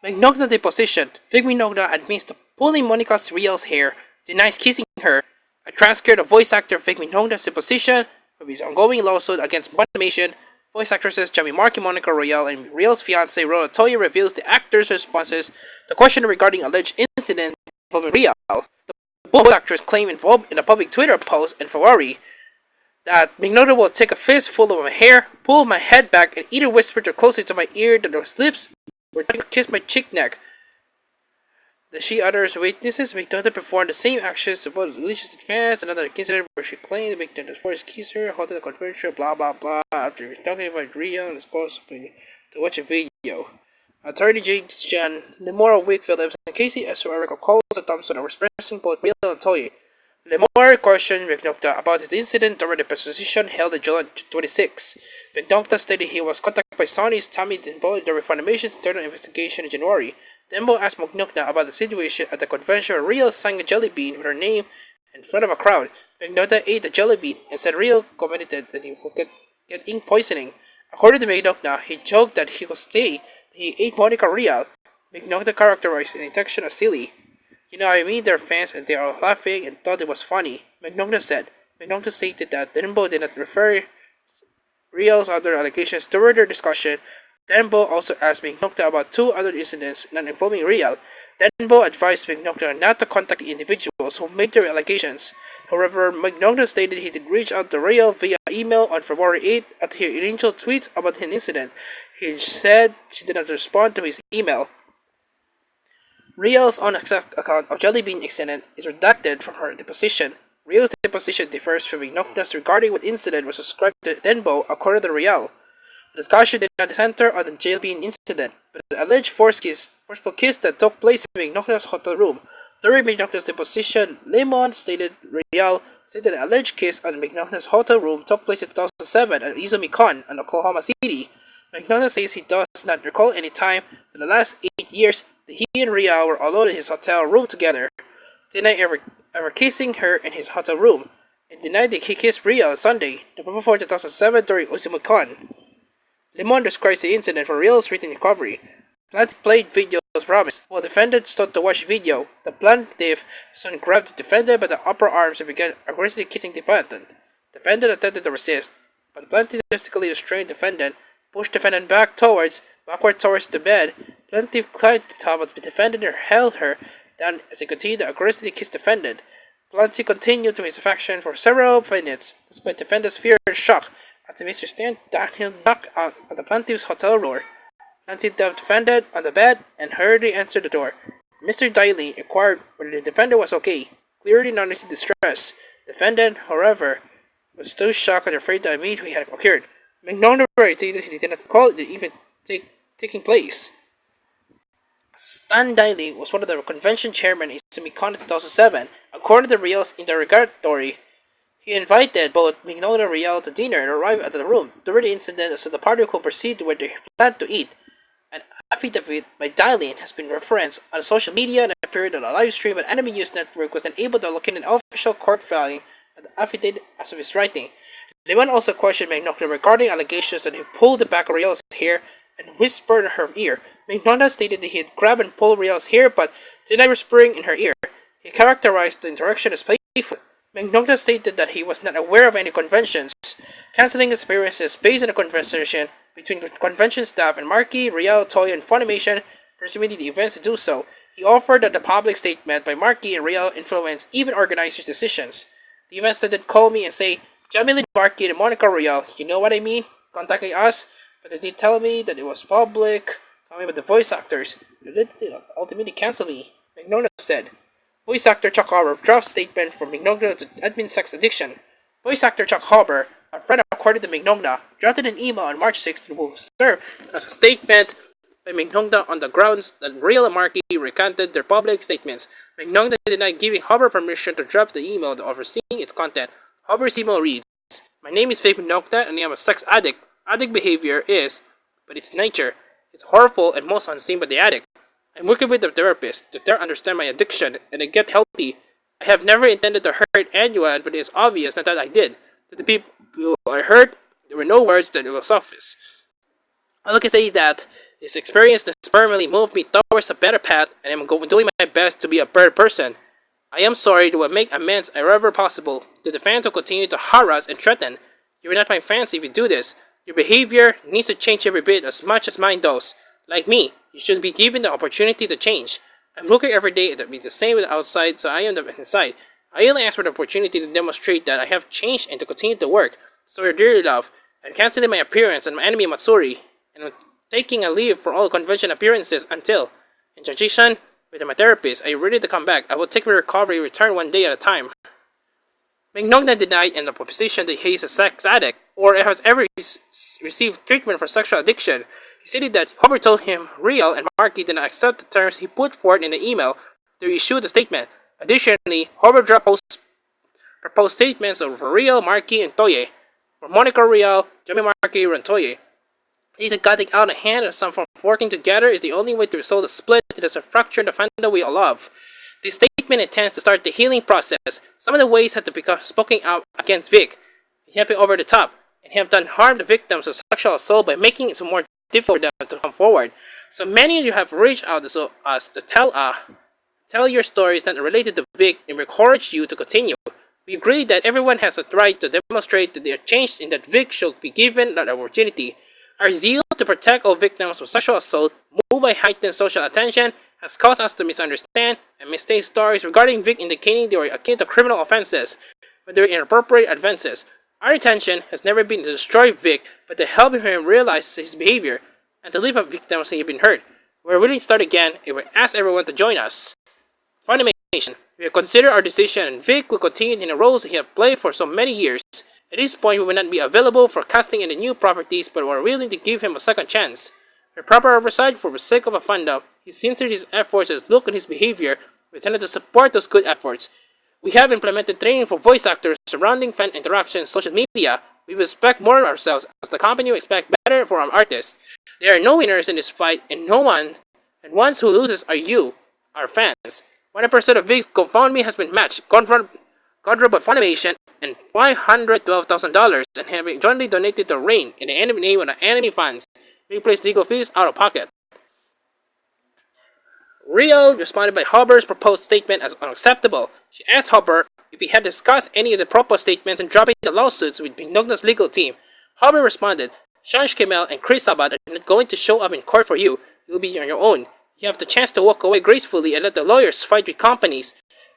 Mignogna Deposition. Vic Mignogna admits to pulling Monica's Rial's hair, denies kissing her. A transcript of voice actor Vic Mignogna's deposition of his ongoing lawsuit against Funimation. Voice actresses Jamie Marky, Monica Rial, and Rial's fiancée Rona Toya reveals the actors' responses to the question regarding alleged incident involving Rial. The both actors claim in a public Twitter post in February that Mignogna will take a fistful of my hair, pull my head back, and either whisper too closely to my ear that those lips were trying to kiss my cheek neck. The she others witnesses Mignogna performed the same actions to both religious fans. Another incident where she claimed Mignogna forced kiss her, holding the convention, blah blah blah. After talking about Rial and supposed to watch a video. Attorney James Chan, Lemora Wick Phillips, and Casey S. Erica Coles and Thompson are expressing both Rial and Toye. Lemora questioned Mignogna about his incident during the deposition held on July 26. Mignogna stated he was contacted by Sony's Tommy Denbo during Funimation's internal investigation in January. Denbo asked Mignogna about the situation at the convention where Rial sang a jelly bean with her name in front of a crowd. Mignogna ate the jelly bean and said Rial commented that he would get ink poisoning. According to Mignogna, he joked that he would stay. He ate Monica Rial. Mignogna characterized the intention as silly. You know, I mean, they're fans and they are laughing and thought it was funny, Mignogna said. Mignogna stated that Denbo did not refer Rial's other allegations during their discussion. Denbo also asked Mignogna about two other incidents not involving Rial. Denbo advised Mignogna not to contact the individuals who made their allegations. However, Mignogna stated he did reach out to Rial via email on February 8 after he initial tweets about an incident. He said she did not respond to his email. Rial's own account of Jellybean incident is redacted from her deposition. Rial's deposition differs from Mignogna's regarding what incident was ascribed to Denbo according to Rial. The discussion did not center on the Jellybean incident, but an alleged forceful kiss that took place in Mignogna's hotel room. During Mignogna's deposition, Lemon stated Rial stated an alleged kiss at Mignogna's hotel room took place in 2007 at Izumi-Con in Oklahoma City. Mignogna says he does not recall any time in the last 8 years that he and Rial were alone in his hotel room together, denied ever kissing her in his hotel room, and denied that he kissed Rial on Sunday, November 4, 2007 during Izumi-Con. Lemon describes the incident for Rial's written recovery. Plaintiff played videos promised. While defendant stood to watch video, the plaintiff soon grabbed the defendant by the upper arms and began aggressively kissing the defendant. Defendant attempted to resist, but the plaintiff drastically restrained defendant, pushed defendant backward towards the bed. Plaintiff climbed to the top of the defendant and held her down as he continued to aggressively kiss defendant. Plaintiff continued to his affection for several minutes, despite defendant's fear and shock after Mr. Stan Daniel knocked out on the plaintiff's hotel door. Plaintiff dumped defendant on the bed and hurriedly entered the door. Mr. Daly inquired whether the defendant was okay, clearly not in distress. Defendant, however, was too shocked and afraid that immediately had occurred. Mignogna stated he did not recall the event taking place. Stan Daly was one of the convention chairmen in Izumi-Con in 2007. According to Rial's interrogatory, he invited both Mignogna and Rial to dinner and arrived at the room during the incident so the party could proceed where they planned to eat. An affidavit by Daly has been referenced on social media and appeared on a live stream on Anime News Network was unable to locate an official court filing at the affidavit as of his writing. Lehman also questioned Mignogna regarding allegations that he pulled back Rial's hair and whispered in her ear. Mignogna stated that he had grabbed and pulled Rial's hair but denied whispering in her ear. He characterized the interaction as playful. Mignogna stated that he was not aware of any conventions, canceling experiences based on a conversation between convention staff and Marky, Rial, Toy, and Funimation, presuming the events to do so. He offered that the public statement by Marky and Rial influenced even organizers' decisions. The events didn't call me and say, Jamie Marky and Monica Rial, you know what I mean? Contacting us, but they did tell me that it was public, tell me about the voice actors. They did ultimately cancel me, Mignogna said. Voice actor Chuck Harbor dropped statement from Mignogna to admin sex addiction. Voice actor Chuck Harbor, a friend according to Mignogna, drafted an email on March 6th that will serve as a statement by Mignogna on the grounds that Rial and Marky recanted their public statements. Mignogna denied giving Harbor permission to draft the email to overseeing its content. Harbor's email reads, My name is Faith Mignogna and I am a sex addict. Addict behavior is, by its nature, it's horrible and most unseen by the addict. I'm working with a therapist to better understand my addiction and to get healthy. I have never intended to hurt anyone, but it is obvious that I did. To the people I hurt, there were no words that it was office. All I can say is that This experience has permanently moved me towards a better path, and I'm doing my best to be a better person. I am sorry to make amends wherever possible to the fans who continue to harass and threaten. You're not my fans if you do this. Your behavior needs to change every bit as much as mine does. Like me, you should be given the opportunity to change. I'm looking every day to be the same with the outside, so I am the inside. I only ask for the opportunity to demonstrate that I have changed and to continue to work. So your dearly love, I'm canceling my appearance on my enemy Matsuri, and I'm taking a leave for all convention appearances until, in transition, with my therapist, are you ready to come back? I will take my recovery return one day at a time. Mignogna denied in the proposition that he is a sex addict or has ever received treatment for sexual addiction. He stated that Hubbard told him Rial and Markey did not accept the terms he put forth in the email to issue the statement. Additionally, Hubbard proposed statements of Rial, Markey, and Toye. For Monica Rial, Jimmy Markey, and Toye. These are getting out of hand and some form of working together is the only way to resolve the split that is a fracture in the fandom we all love. This statement intends to start the healing process. Some of the ways had to become spoken out against Vic. He have been over the top, and have done harm to victims of sexual assault by making it so more difficult for them to come forward. So many of you have reached out to us to tell your stories not related to Vic and encourage you to continue. We agree that everyone has a right to demonstrate that they are changed and that Vic should be given that opportunity. Our zeal to protect all victims of sexual assault, moved by heightened social attention, has caused us to misunderstand and mistake stories regarding Vic indicating they were akin to criminal offenses, when they were inappropriate advances. Our intention has never been to destroy Vic, but to help him realize his behavior and to lift up victims who have been hurt. We're willing to start again and we ask everyone to join us. Funimation, we have considered our decision and Vic will continue in the roles he has played for so many years. At this point, we will not be available for casting in the new properties, but we are willing to give him a second chance. For proper oversight for the sake of a fandom, he sincered his efforts and look at his behavior. We tended to support those good efforts. We have implemented training for voice actors surrounding fan interaction and social media. We will expect more of ourselves as the company will expect better for our artists. There are no winners in this fight and ones who loses are you, our fans. 100% of Vic's GoFundMe has been matched, controlled by Funimation, and $512,000 and have been jointly donated to Rain in the name of the anime fans. We place legal fees out of pocket. Rial responded by Hubbard's proposed statement as unacceptable. She asked Hubbard if he had discussed any of the proposed statements and dropping the lawsuits with Mignogna's legal team. Hubbard responded, Shansh Kimmel and Chris Sabat are not going to show up in court for you. You'll be on your own. You have the chance to walk away gracefully and let the lawyers fight with companies.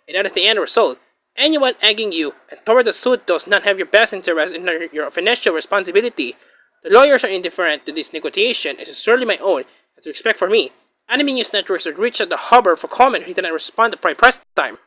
And that is the end result. Anyone egging you and toward the suit does not have your best interest in your financial responsibility. The lawyers are indifferent to this negotiation. It is surely my own, as you expect for me. Anime News Networks had reached out to Hubbard for comment. He did not respond to press time.